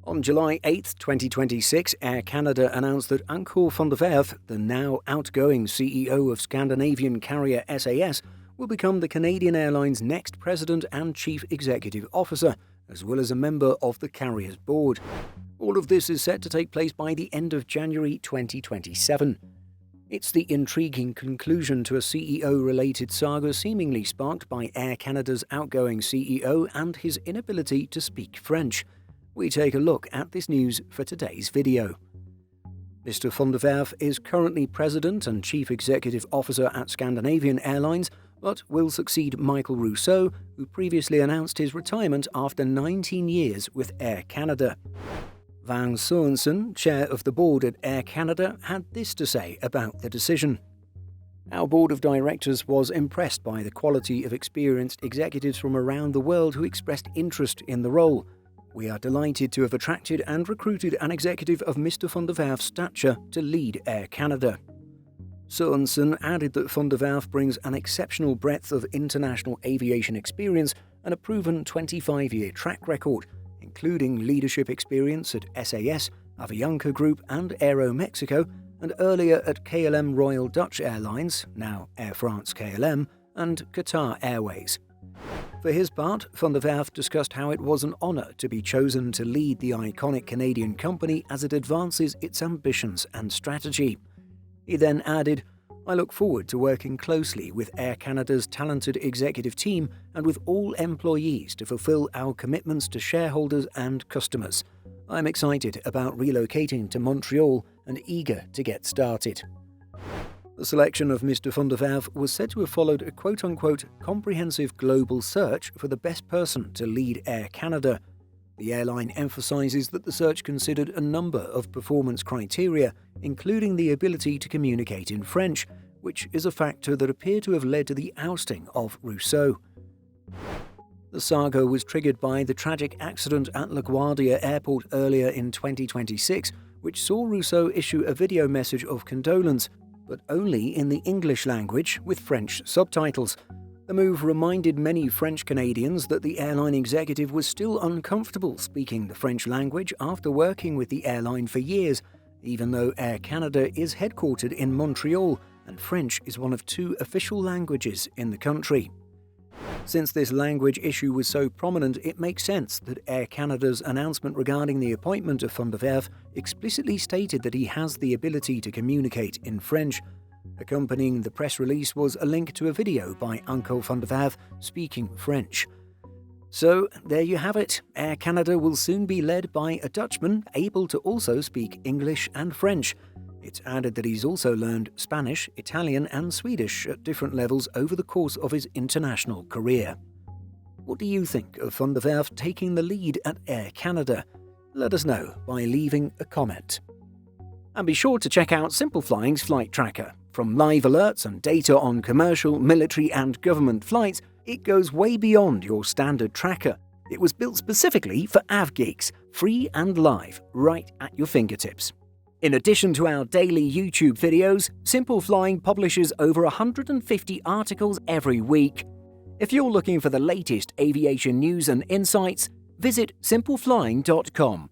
On July 8, 2026, Air Canada announced that Anko van der Werff, the now outgoing CEO of Scandinavian carrier SAS, will become the Canadian Airline's next president and chief executive officer, as well as a member of the carrier's board. All of this is set to take place by the end of January 2027. It's the intriguing conclusion to a CEO-related saga seemingly sparked by Air Canada's outgoing CEO and his inability to speak French. We take a look at this news for today's video. Mr. van der Werff is currently President and Chief Executive Officer at Scandinavian Airlines, but will succeed Michael Rousseau, who previously announced his retirement after 19 years with Air Canada. Van Sørensen, chair of the board at Air Canada, had this to say about the decision. Our board of directors was impressed by the quality of experienced executives from around the world who expressed interest in the role. We are delighted to have attracted and recruited an executive of Mr. van der Werff's stature to lead Air Canada. Sørensen added that van der Werff brings an exceptional breadth of international aviation experience and a proven 25-year track record, including leadership experience at SAS, Avianca Group and Aero Mexico, and earlier at KLM Royal Dutch Airlines, now Air France KLM, and Qatar Airways. For his part, van der Werff discussed how it was an honour to be chosen to lead the iconic Canadian company as it advances its ambitions and strategy. He then added, "I look forward to working closely with Air Canada's talented executive team and with all employees to fulfill our commitments to shareholders and customers. I'm excited about relocating to Montreal and eager to get started." The selection of Mr. van der Werff was said to have followed a quote-unquote comprehensive global search for the best person to lead Air Canada. The airline emphasizes that the search considered a number of performance criteria, including the ability to communicate in French, which is a factor that appeared to have led to the ousting of Rousseau. The saga was triggered by the tragic accident at LaGuardia Airport earlier in 2026, which saw Rousseau issue a video message of condolence, but only in the English language with French subtitles. The move reminded many French Canadians that the airline executive was still uncomfortable speaking the French language after working with the airline for years, even though Air Canada is headquartered in Montreal and French is one of 2 official languages in the country. Since this language issue was so prominent, it makes sense that Air Canada's announcement regarding the appointment of van der Werff explicitly stated that he has the ability to communicate in French. Accompanying the press release was a link to a video by Anko van der Werff speaking French. So, there you have it. Air Canada will soon be led by a Dutchman able to also speak English and French. It's added that he's also learned Spanish, Italian and Swedish at different levels over the course of his international career. What do you think of van der Werff taking the lead at Air Canada? Let us know by leaving a comment. And be sure to check out Simple Flying's flight tracker. From live alerts and data on commercial, military and government flights, it goes way beyond your standard tracker. It was built specifically for AvGeeks, free and live, right at your fingertips. In addition to our daily YouTube videos, Simple Flying publishes over 150 articles every week. If you're looking for the latest aviation news and insights, visit simpleflying.com.